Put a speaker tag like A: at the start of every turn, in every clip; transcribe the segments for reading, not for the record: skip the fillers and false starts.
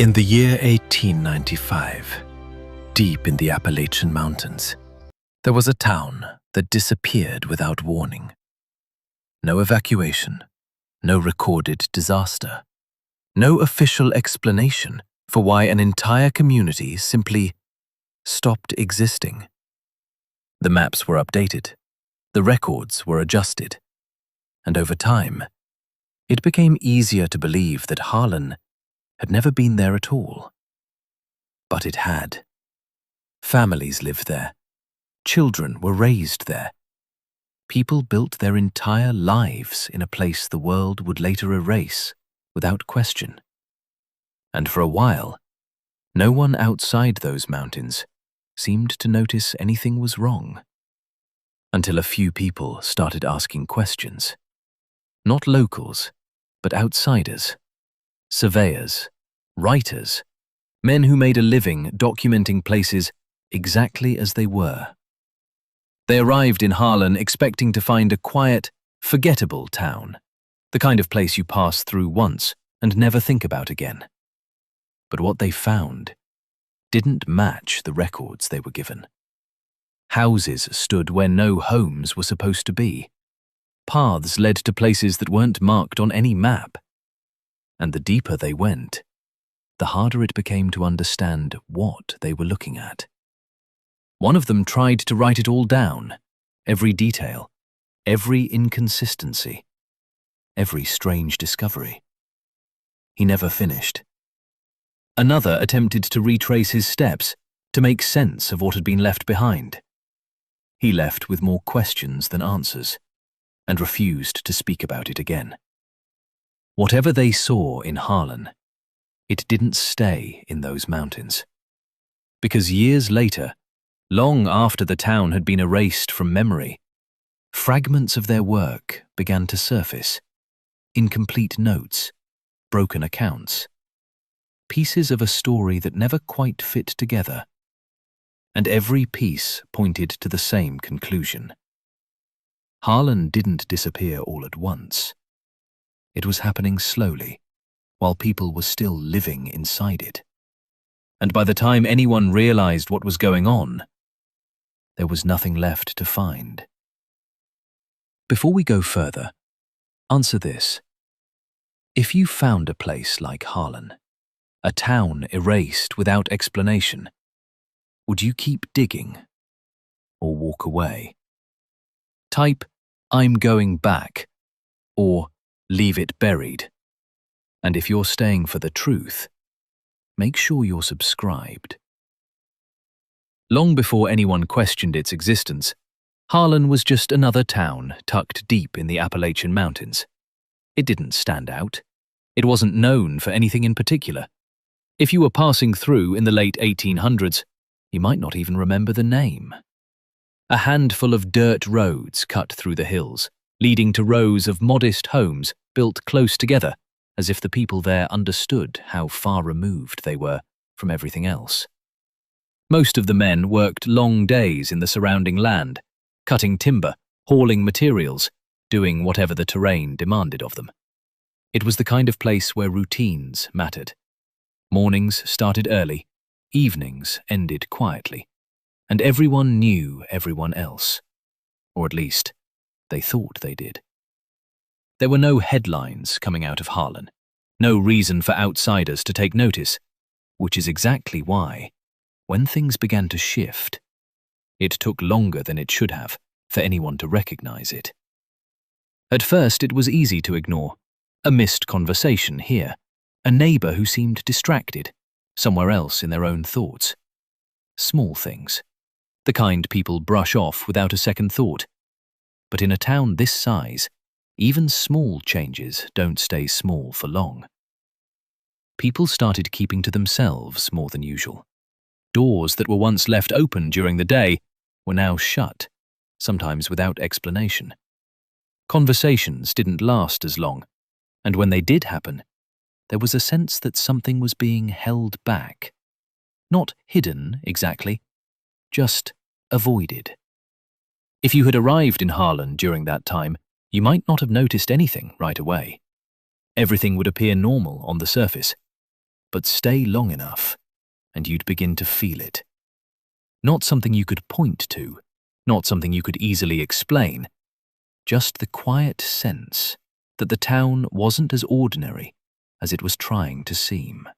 A: In the year 1895, deep in the Appalachian Mountains, there was a town that disappeared without warning. No evacuation, no recorded disaster, no official explanation for why an entire community simply stopped existing. The maps were updated, the records were adjusted, and over time, it became easier to believe that Harlan had never been there at all. But it had. Families lived there. Children were raised there. People built their entire lives in a place the world would later erase without question. And for a while, no one outside those mountains seemed to notice anything was wrong. Until a few people started asking questions. Not locals, but outsiders. Surveyors, writers, men who made a living documenting places exactly as they were. They arrived in Harlan expecting to find a quiet, forgettable town, the kind of place you pass through once and never think about again. But what they found didn't match the records they were given. Houses stood where no homes were supposed to be. Paths led to places that weren't marked on any map. And the deeper they went, the harder it became to understand what they were looking at. One of them tried to write it all down, every detail, every inconsistency, every strange discovery. He never finished. Another attempted to retrace his steps, to make sense of what had been left behind. He left with more questions than answers, and refused to speak about it again. Whatever they saw in Harlan, it didn't stay in those mountains. Because years later, long after the town had been erased from memory, fragments of their work began to surface. Incomplete notes, broken accounts, pieces of a story that never quite fit together. And every piece pointed to the same conclusion. Harlan didn't disappear all at once. It was happening slowly, while people were still living inside it. And by the time anyone realized what was going on, there was nothing left to find. Before we go further, answer this. If you found a place like Harlan, a town erased without explanation, would you keep digging or walk away? Type, "I'm going back," or "leave it buried." And if you're staying for the truth, make sure you're subscribed. Long before anyone questioned its existence, Harlan was just another town tucked deep in the Appalachian Mountains. It didn't stand out. It wasn't known for anything in particular. If you were passing through in the late 1800s, you might not even remember the name. A handful of dirt roads cut through the hills, leading to rows of modest homes built close together, as if the people there understood how far removed they were from everything else. Most of the men worked long days in the surrounding land, cutting timber, hauling materials, doing whatever the terrain demanded of them. It was the kind of place where routines mattered. Mornings started early, evenings ended quietly, and everyone knew everyone else. Or at least, they thought they did. There were no headlines coming out of Harlan, no reason for outsiders to take notice, which is exactly why, when things began to shift, it took longer than it should have for anyone to recognize it. At first, it was easy to ignore. A missed conversation here, a neighbor who seemed distracted, somewhere else in their own thoughts. Small things, the kind people brush off without a second thought. But in a town this size, even small changes don't stay small for long. People started keeping to themselves more than usual. Doors that were once left open during the day were now shut, sometimes without explanation. Conversations didn't last as long, and when they did happen, there was a sense that something was being held back. Not hidden, exactly, just avoided. If you had arrived in Harlan during that time, you might not have noticed anything right away. Everything would appear normal on the surface. but stay long enough, and you'd begin to feel it. Not something you could point to, not something you could easily explain, just the quiet sense that the town wasn't as ordinary as it was trying to seem.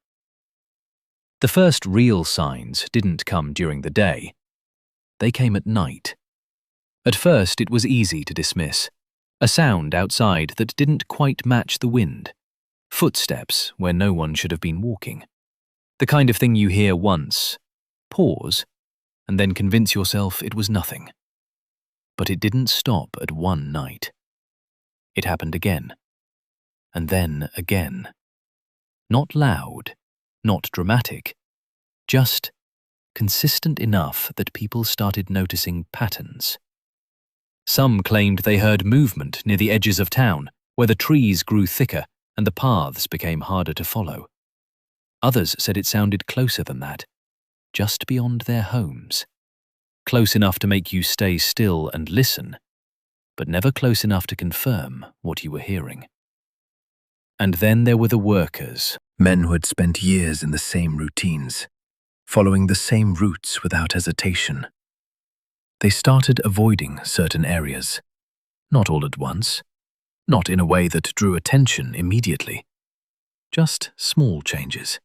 A: The first real signs didn't come during the day. They came at night. At first, it was easy to dismiss. A sound outside that didn't quite match the wind. Footsteps where no one should have been walking. The kind of thing you hear once, pause, and then convince yourself it was nothing. But it didn't stop at one night. It happened again. And then again. Not loud, not dramatic, just consistent enough that people started noticing patterns. Some claimed they heard movement near the edges of town, where the trees grew thicker and the paths became harder to follow. Others said it sounded closer than that, just beyond their homes. Close enough to make you stay still and listen, but never close enough to confirm what you were hearing. And then there were the workers, men who had spent years in the same routines, following the same routes without hesitation. They started avoiding certain areas, not all at once, not in a way that drew attention immediately. Just small changes,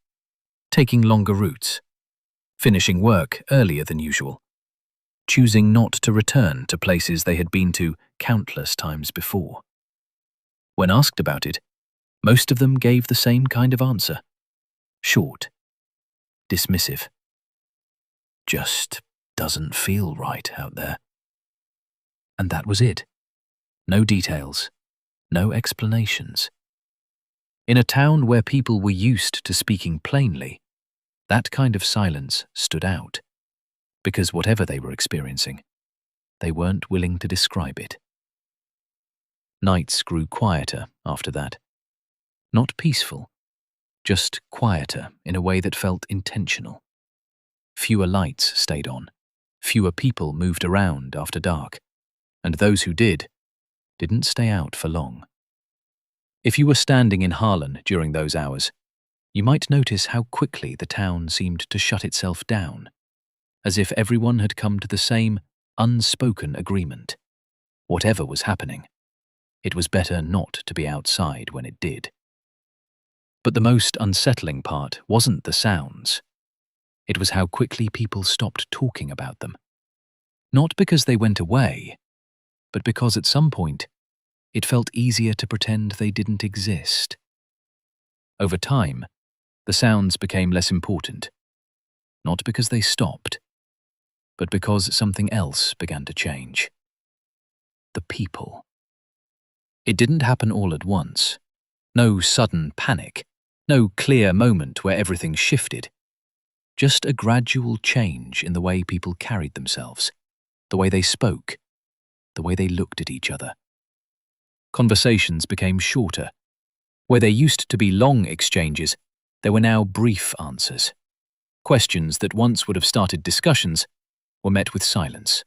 A: taking longer routes, finishing work earlier than usual, choosing not to return to places they had been to countless times before. When asked about it, most of them gave the same kind of answer. Short, dismissive. Just doesn't feel right out there. And that was it. No details, no explanations. In a town where people were used to speaking plainly, that kind of silence stood out. Because whatever they were experiencing, they weren't willing to describe it. Nights grew quieter after that. Not peaceful, just quieter in a way that felt intentional. Fewer lights stayed on, fewer people moved around after dark, and those who didn't stay out for long. If you were standing in Harlan during those hours, you might notice how quickly the town seemed to shut itself down, as if everyone had come to the same unspoken agreement. Whatever was happening, it was better not to be outside when it did. But the most unsettling part wasn't the sounds. It was how quickly people stopped talking about them. Not because they went away, but because at some point, it felt easier to pretend they didn't exist. Over time, the sounds became less important. Not because they stopped, but because something else began to change. The people. It didn't happen all at once. No sudden panic. No clear moment where everything shifted. Just a gradual change in the way people carried themselves, the way they spoke, the way they looked at each other. Conversations became shorter. Where there used to be long exchanges, there were now brief answers. Questions that once would have started discussions were met with silence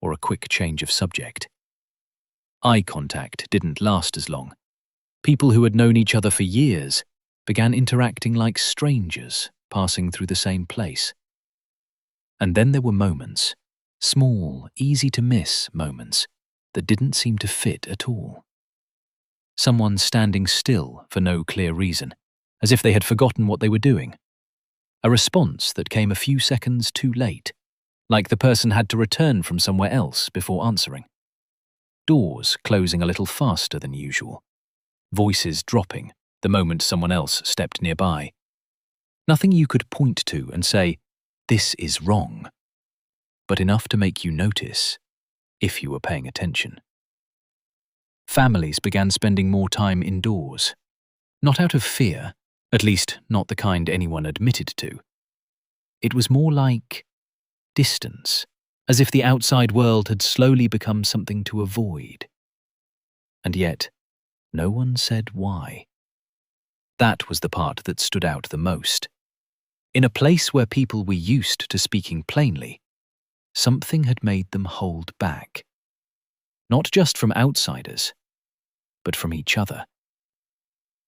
A: or a quick change of subject. Eye contact didn't last as long. People who had known each other for years began interacting like strangers passing through the same place. And then there were moments, small, easy-to-miss moments, that didn't seem to fit at all. Someone standing still for no clear reason, as if they had forgotten what they were doing. A response that came a few seconds too late, like the person had to return from somewhere else before answering. Doors closing a little faster than usual. Voices dropping the moment someone else stepped nearby. Nothing you could point to and say, "This is wrong," but enough to make you notice, if you were paying attention. Families began spending more time indoors. Not out of fear, at least not the kind anyone admitted to. It was more like distance, as if the outside world had slowly become something to avoid. And yet, no one said why. That was the part that stood out the most. In a place where people were used to speaking plainly, something had made them hold back. Not just from outsiders, but from each other.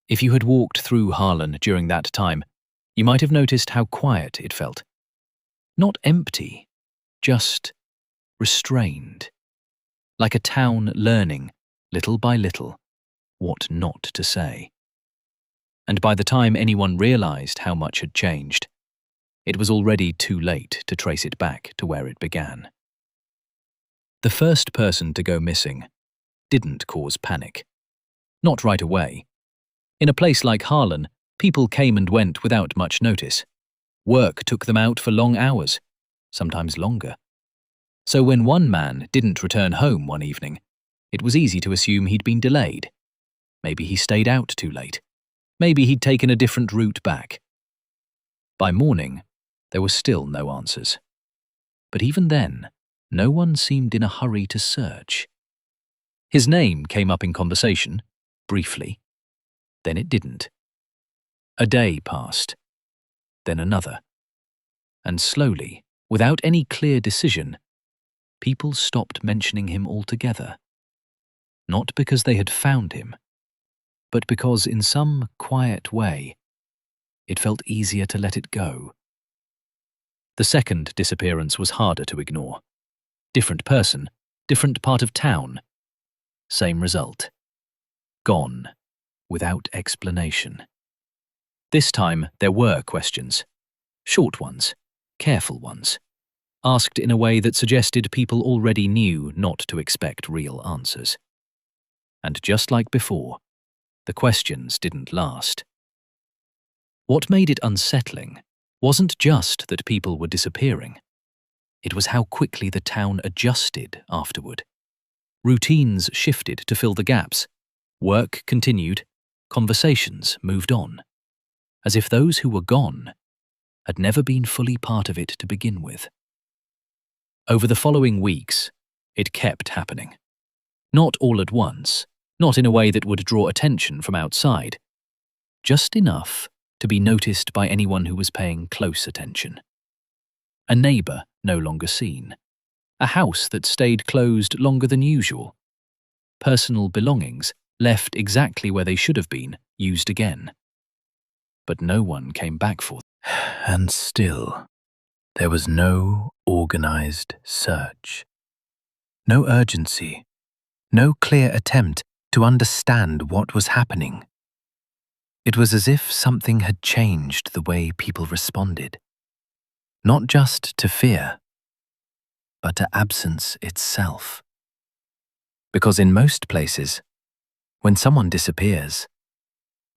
A: If you had walked through Harlan during that time,
B: You might have noticed how quiet it felt. Not empty, just restrained. Like a town learning, little by little, what not to say. And by the time anyone realized how much had changed, it was already too late to trace it back to where it began. The first person to go missing didn't cause panic. Not right away. In a place like Harlan, people came and went without much notice. Work took them out for long hours, sometimes longer. So when one man didn't return home one evening, it was easy to assume he'd been delayed. Maybe he stayed out too late. Maybe he'd taken a different route back. By morning, there were still no answers. But even then, no one seemed in a hurry to search. His name came up in conversation, briefly. Then it didn't. A day passed. Then another. And slowly, without any clear decision, people stopped mentioning him altogether. Not because they had found him, but because in some quiet way, it felt easier to let it go. The second disappearance was harder to ignore. Different person, different part of town. Same result. Gone, without explanation. This time there were questions. Short ones, careful ones. Asked in a way that suggested people already knew not to expect real answers. And just like before, the questions didn't last. What made it unsettling wasn't just that people were disappearing. It was how quickly the town adjusted afterward. Routines shifted to fill the gaps. Work continued. Conversations moved on. As if those who were gone had never been fully part of it to begin with. Over the following weeks, it kept happening. Not all at once, not in a way that would draw attention from outside, just enough to be noticed by anyone who was paying close attention. A neighbor no longer seen. A house that stayed closed longer than usual. Personal belongings left exactly where they should have been, used again. But no one came back for them.
A: And still, there was no organized search. No urgency. No clear attempt to understand what was happening. It was as if something had changed the way people responded. Not just to fear, but to absence itself. Because in most places, when someone disappears,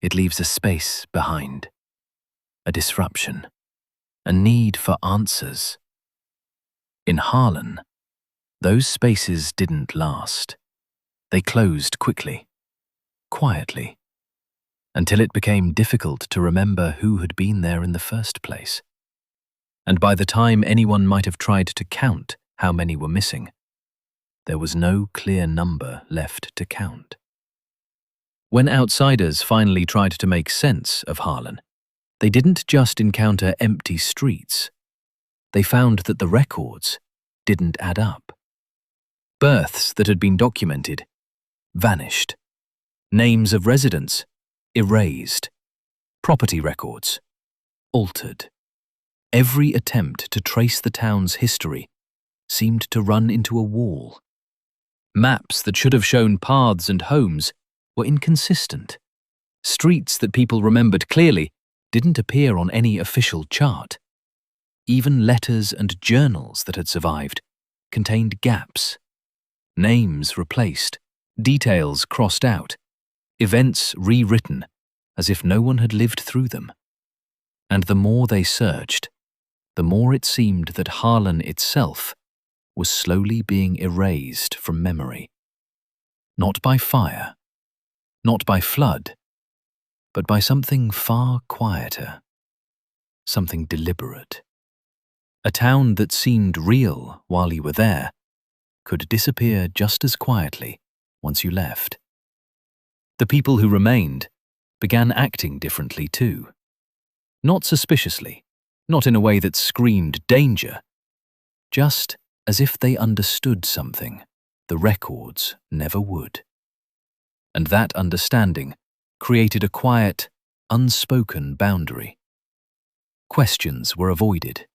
A: it leaves a space behind, a disruption, a need for answers. In Harlan, those spaces didn't last. They closed quickly, quietly, until it became difficult to remember who had been there in the first place. And by the time anyone might have tried to count how many were missing, there was no clear number left to count. When outsiders finally tried to make sense of Harlan, they didn't just encounter empty streets. They found that the records didn't add up. Births that had been documented vanished. Names of residents erased. Property records altered. Every attempt to trace the town's history seemed to run into a wall. Maps that should have shown paths and homes were inconsistent. Streets that people remembered clearly didn't appear on any official chart. Even letters and journals that had survived contained gaps. Names replaced, details crossed out, events rewritten as if no one had lived through them. And the more they searched, the more it seemed that Harlan itself was slowly being erased from memory. Not by fire, not by flood, but by something far quieter, something deliberate. A town that seemed real while you were there could disappear just as quietly once you left. The people who remained began acting differently too. Not suspiciously, not in a way that screamed danger, just as if they understood something the records never would. And that understanding created a quiet, unspoken boundary.
B: Questions were avoided.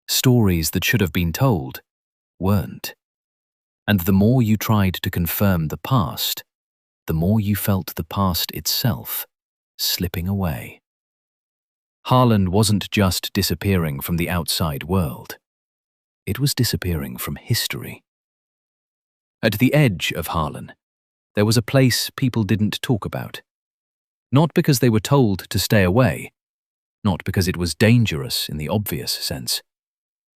B: Stories that should have been told weren't. And the more you tried to confirm the past, the more you felt the past itself slipping away. Harlan wasn't just disappearing from the outside world. It was disappearing from history. At the edge of Harlan, there was a place people didn't talk about. Not because they were told to stay away, not because it was dangerous in the obvious sense,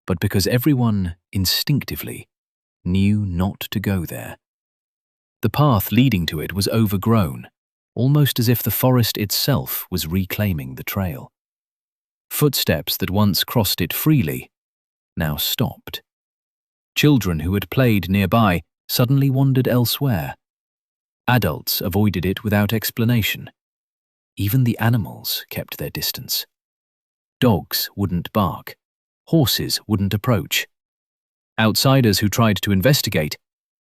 B: but because everyone instinctively knew not to go there. The path leading to it was overgrown, almost as if the forest itself was reclaiming the trail. Footsteps that once crossed it freely now stopped. Children who had played nearby suddenly wandered elsewhere. Adults avoided it without explanation. Even the animals kept their distance. Dogs wouldn't bark. Horses wouldn't approach. Outsiders who tried to investigate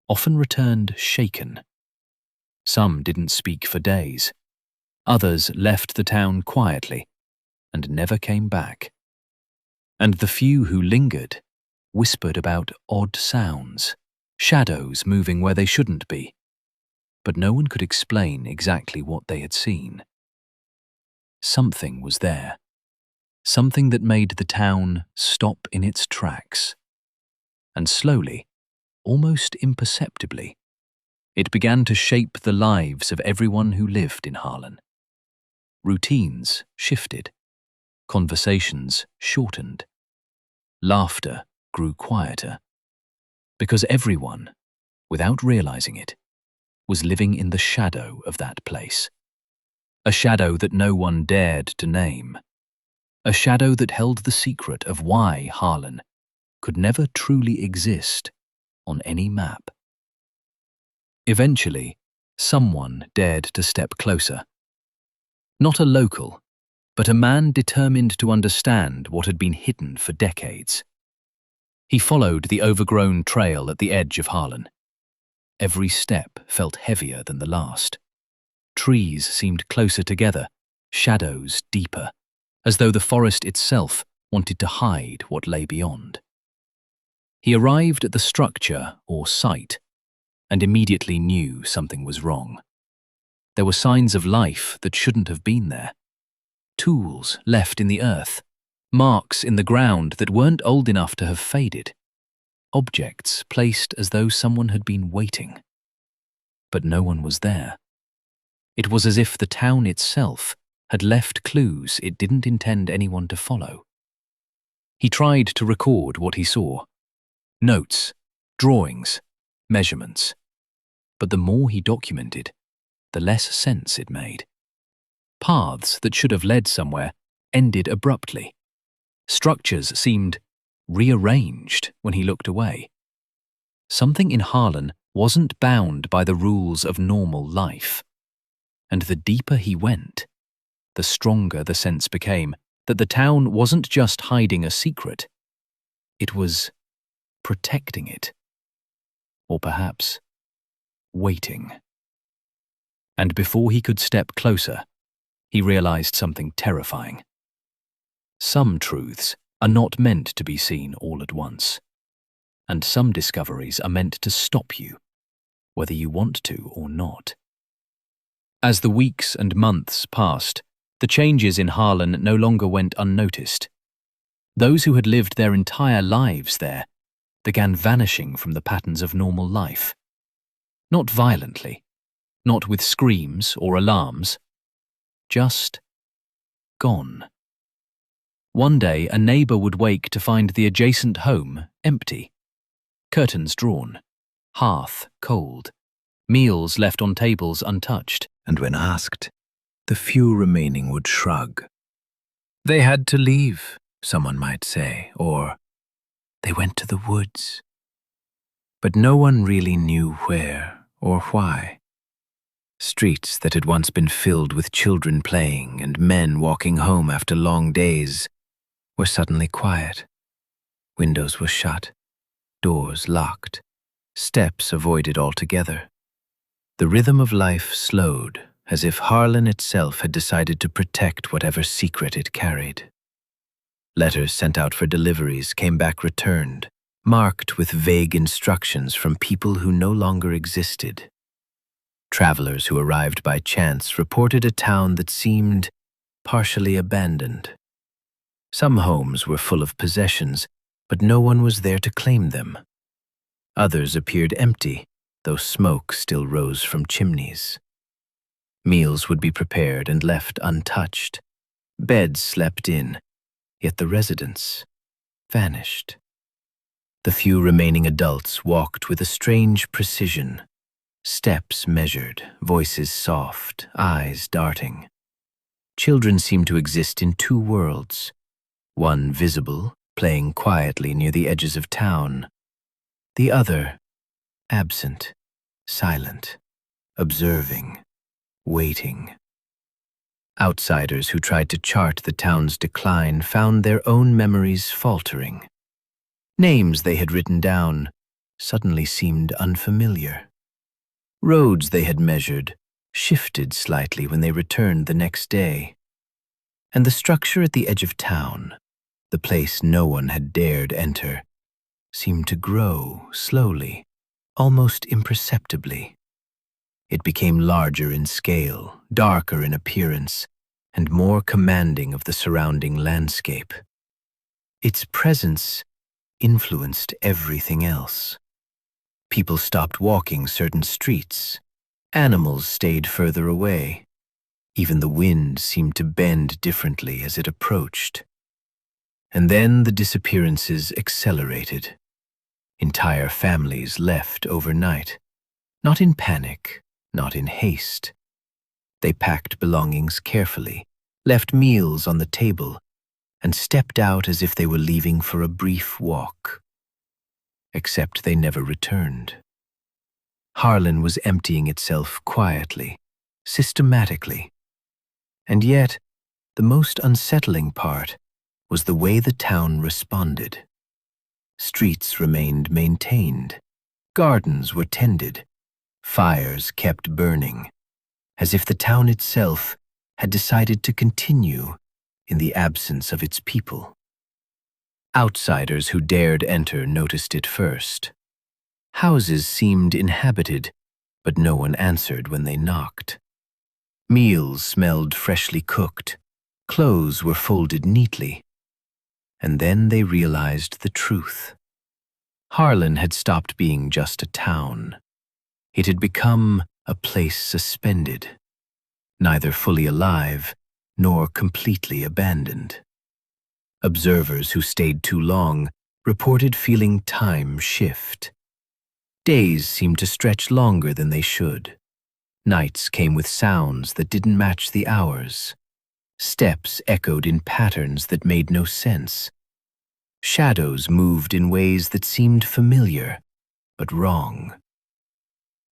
B: often returned shaken. Some didn't speak for days. Others left the town quietly and never came back. And the few who lingered whispered about odd sounds, shadows moving where they shouldn't be. But no one could explain exactly what they had seen. Something was there. Something that made the town stop in its tracks. And slowly, almost imperceptibly, it began to shape the lives of everyone who lived in Harlan. Routines shifted. Conversations shortened. Laughter grew quieter. Because everyone, without realizing it, was living in the shadow of that place. A shadow that no one dared to name. A shadow that held the secret of why Harlan could never truly exist on any map. Eventually, someone dared to step closer. Not a local, but a man determined to understand what had been hidden for decades. He followed the overgrown trail at the edge of Harlan. Every step felt heavier than the last. Trees seemed closer together, shadows deeper, as though the forest itself wanted to hide what lay beyond. He arrived at the structure or site and immediately knew something was wrong. There were signs of life that shouldn't have been there. Tools left in the earth, marks in the ground that weren't old enough to have faded. Objects placed as though someone had been waiting. But no one was there. It was as if the town itself had left clues it didn't intend anyone to follow. He tried to record what he saw. Notes, drawings, measurements. But the more he documented, the less sense it made. Paths that should have led somewhere ended abruptly. Structures seemed rearranged when he looked away. Something in Harlan wasn't bound by the rules of normal life. And the deeper he went, the stronger the sense became that the town wasn't just hiding a secret. It was protecting it. Or perhaps waiting. And before he could step closer, he realized something terrifying. Some truths are not meant to be seen all at once, and some discoveries are meant to stop you, whether you want to or not. As the weeks and months passed, the changes in Harlan no longer went unnoticed. Those who had lived their entire lives there began vanishing from the patterns of normal life. Not violently, not with screams or alarms, just gone. One day, a neighbor would wake to find the adjacent home empty. Curtains drawn, hearth cold, meals left on tables untouched.
A: And when asked, the few remaining would shrug. They had to leave, someone might say, or they went to the woods. But no one really knew where or why. Streets that had once been filled with children playing and men walking home after long days were suddenly quiet. Windows were shut, doors locked, steps avoided altogether. The rhythm of life slowed, as if Harlan itself had decided to protect whatever secret it carried. Letters sent out for deliveries came back returned, marked with vague instructions from people who no longer existed. Travelers who arrived by chance reported a town that seemed partially abandoned. Some homes were full of possessions, but no one was there to claim them. Others appeared empty, though smoke still rose from chimneys. Meals would be prepared and left untouched. Beds slept in, yet the residents vanished. The few remaining adults walked with a strange precision, steps measured, voices soft, eyes darting. Children seemed to exist in two worlds, one visible, playing quietly near the edges of town, the other absent, silent, observing, waiting. Outsiders who tried to chart the town's decline found their own memories faltering. Names they had written down suddenly seemed unfamiliar. Roads they had measured shifted slightly when they returned the next day. And the structure at the edge of town, the place no one had dared enter, seemed to grow slowly, almost imperceptibly. It became larger in scale, darker in appearance, and more commanding of the surrounding landscape. Its presence influenced everything else. People stopped walking certain streets. Animals stayed further away. Even the wind seemed to bend differently as it approached. And then the disappearances accelerated. Entire families left overnight, not in panic, not in haste. They packed belongings carefully, left meals on the table, and stepped out as if they were leaving for a brief walk. Except they never returned. Harlan was emptying itself quietly, systematically. And yet, the most unsettling part was the way the town responded. Streets remained maintained, gardens were tended, fires kept burning, as if the town itself had decided to continue in the absence of its people. Outsiders who dared enter noticed it first. Houses seemed inhabited, but no one answered when they knocked. Meals smelled freshly cooked, clothes were folded neatly. And then they realized the truth. Harlan had stopped being just a town. It had become a place suspended, neither fully alive nor completely abandoned. Observers who stayed too long reported feeling time shift. Days seemed to stretch longer than they should. Nights came with sounds that didn't match the hours. Steps echoed in patterns that made no sense. Shadows moved in ways that seemed familiar, but wrong.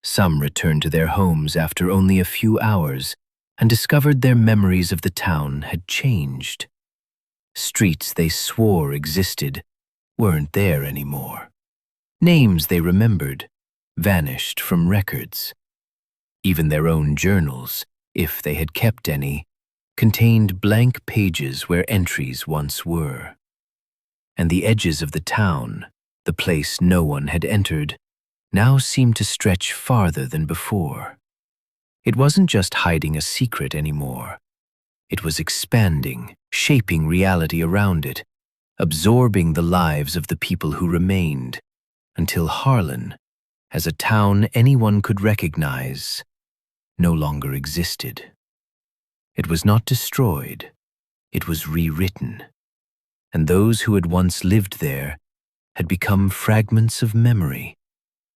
A: Some returned to their homes after only a few hours and discovered their memories of the town had changed. Streets they swore existed weren't there anymore. Names they remembered vanished from records. Even their own journals, if they had kept any, contained blank pages where entries once were. And the edges of the town, the place no one had entered, now seemed to stretch farther than before. It wasn't just hiding a secret anymore. It was expanding, shaping reality around it, absorbing the lives of the people who remained, until Harlan, as a town anyone could recognize, no longer existed. It was not destroyed, it was rewritten, and those who had once lived there had become fragments of memory,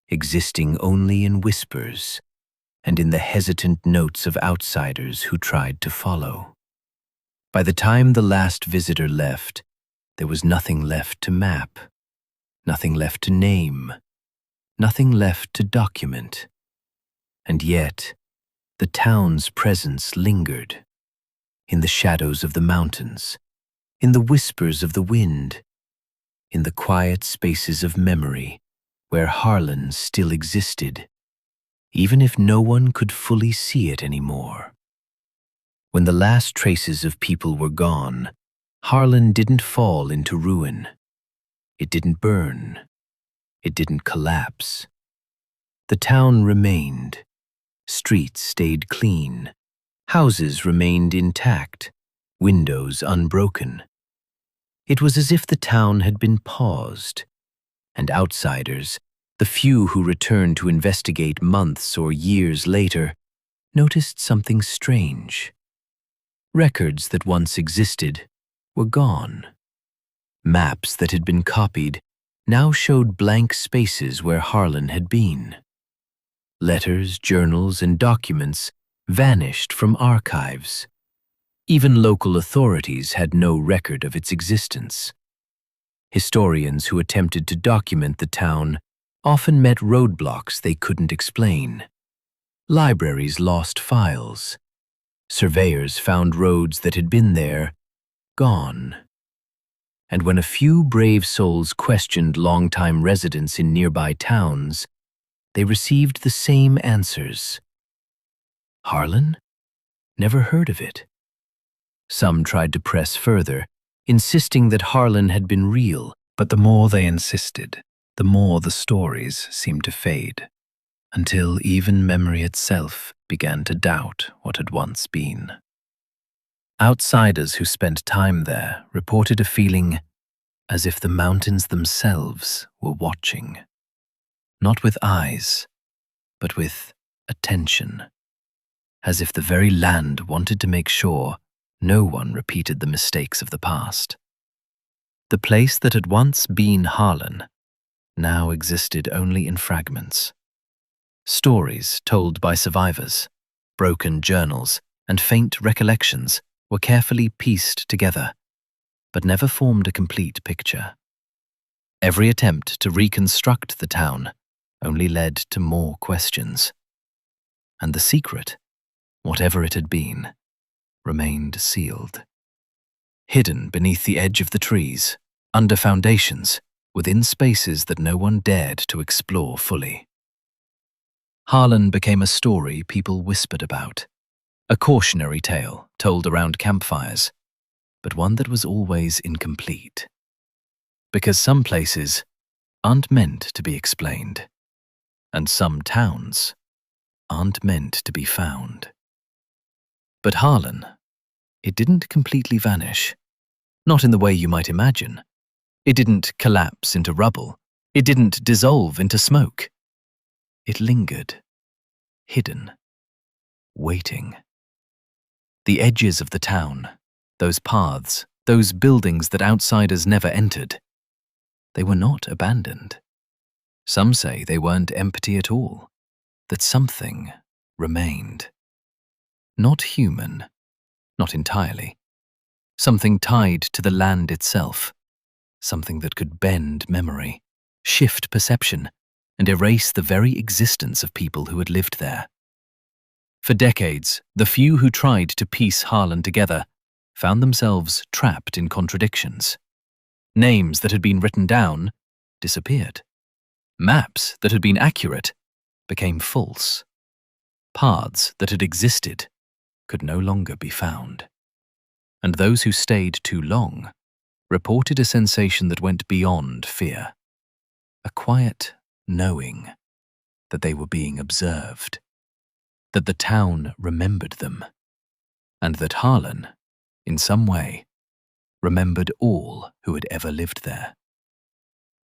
A: existing only in whispers and in the hesitant notes of outsiders who tried to follow. By the time the last visitor left, there was nothing left to map, nothing left to name, nothing left to document. And yet, the town's presence lingered, in the shadows of the mountains, in the whispers of the wind, in the quiet spaces of memory where Harlan still existed, even if no one could fully see it anymore. When the last traces of people were gone, Harlan didn't fall into ruin. It didn't burn. It didn't collapse. The town remained. Streets stayed clean. Houses remained intact, windows unbroken. It was as if the town had been paused, and outsiders, the few who returned to investigate months or years later, noticed something strange. Records that once existed were gone. Maps that had been copied now showed blank spaces where Harlan had been. Letters, journals, and documents vanished from archives. Even local authorities had no record of its existence. Historians who attempted to document the town often met roadblocks they couldn't explain. Libraries lost files. Surveyors found roads that had been there, gone. And when a few brave souls questioned longtime residents in nearby towns, they received the same answers. Harlan? Never heard of it. Some tried to press further, insisting that Harlan had been real, but the more they insisted, the more the stories seemed to fade, until even memory itself began to doubt what had once been. Outsiders who spent time there reported a feeling as if the mountains themselves were watching, not with eyes, but with attention, as if the very land wanted to make sure no one repeated the mistakes of the past. The place that had once been Harlan now existed only in fragments. Stories told by survivors, broken journals, and faint recollections were carefully pieced together, but never formed a complete picture. Every attempt to reconstruct the town only led to more questions. And the secret, whatever it had been, remained sealed. Hidden beneath the edge of the trees, under foundations, within spaces that no one dared to explore fully. Harlan became a story people whispered about, a cautionary tale told around campfires, but one that was always incomplete. Because some places aren't meant to be explained, and some towns aren't meant to be found. But Harlan, it didn't completely vanish, not in the way you might imagine. It didn't collapse into rubble. It didn't dissolve into smoke. It lingered, hidden, waiting. The edges of the town, those paths, those buildings that outsiders never entered, they were not abandoned. Some say they weren't empty at all, that something remained. Not human, not entirely. Something tied to the land itself, something that could bend memory, shift perception, and erase the very existence of people who had lived there. For decades, the few who tried to piece Harlan together found themselves trapped in contradictions. Names that had been written down disappeared. Maps that had been accurate became false. Paths that had existed could no longer be found. And those who stayed too long reported a sensation that went beyond fear. A quiet knowing that they were being observed, that the town remembered them, and that Harlan, in some way, remembered all who had ever lived there.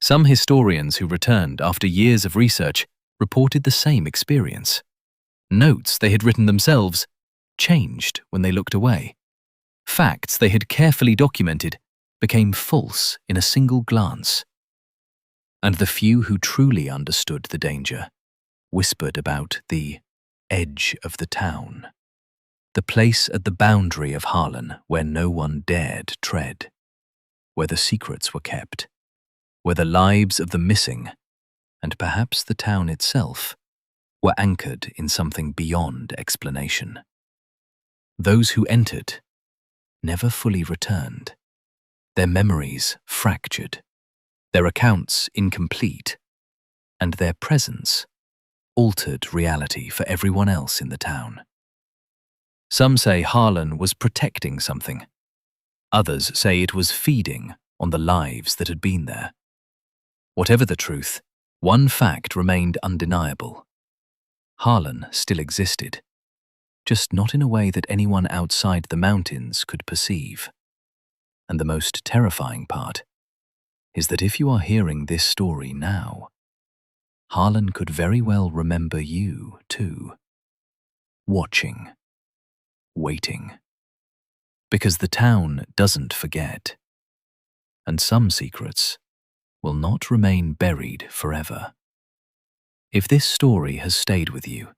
A: Some historians who returned after years of research reported the same experience. Notes they had written themselves changed when they looked away. Facts they had carefully documented became false in a single glance. And the few who truly understood the danger whispered about the edge of the town, the place at the boundary of Harlan where no one dared tread, where the secrets were kept, where the lives of the missing, and perhaps the town itself, were anchored in something beyond explanation. Those who entered never fully returned, their memories fractured, their accounts incomplete, and their presence altered reality for everyone else in the town. Some say Harlan was protecting something,
B: Others say it was feeding on the lives that had been there. Whatever the truth, one fact remained undeniable. Harlan still existed, just not in a way that anyone outside the mountains could perceive. And the most terrifying part is that if you are hearing this story now, Harlan could very well remember you too. Watching. Waiting. Because the town doesn't forget. And some secrets will not remain buried forever. If this story has stayed with you,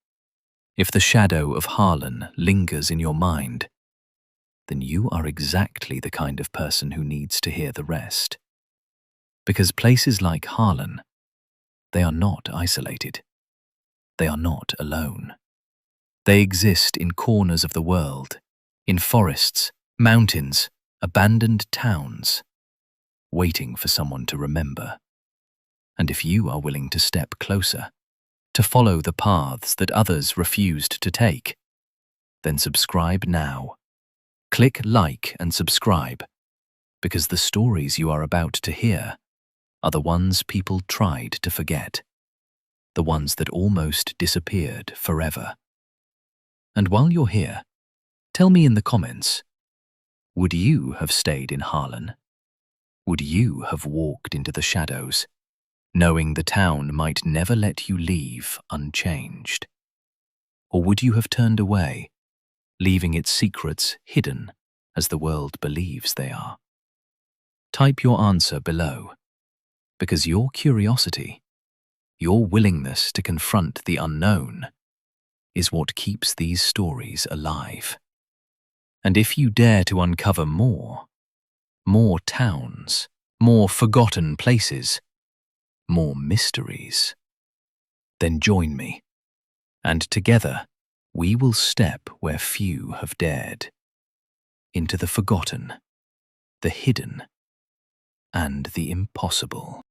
B: if the shadow of Harlan lingers in your mind, then you are exactly the kind of person who needs to hear the rest. Because places like Harlan, they are not isolated. They are not alone. They exist in corners of the world, in forests, mountains, abandoned towns, waiting for someone to remember. And if you are willing to step closer, to follow the paths that others refused to take, then subscribe now. Click like and subscribe, because the stories you are about to hear are the ones people tried to forget, the ones that almost disappeared forever. And while you're here, tell me in the comments, would you have stayed in Harlan? Would you have walked into the shadows, knowing the town might never let you leave unchanged? Or would you have turned away, leaving its secrets hidden as the world believes they are? Type your answer below, because your curiosity, your willingness to confront the unknown, is what keeps these stories alive. And if you dare to uncover more towns, more forgotten places, more mysteries, then join me, and together we will step where few have dared, into the forgotten, the hidden, and the impossible.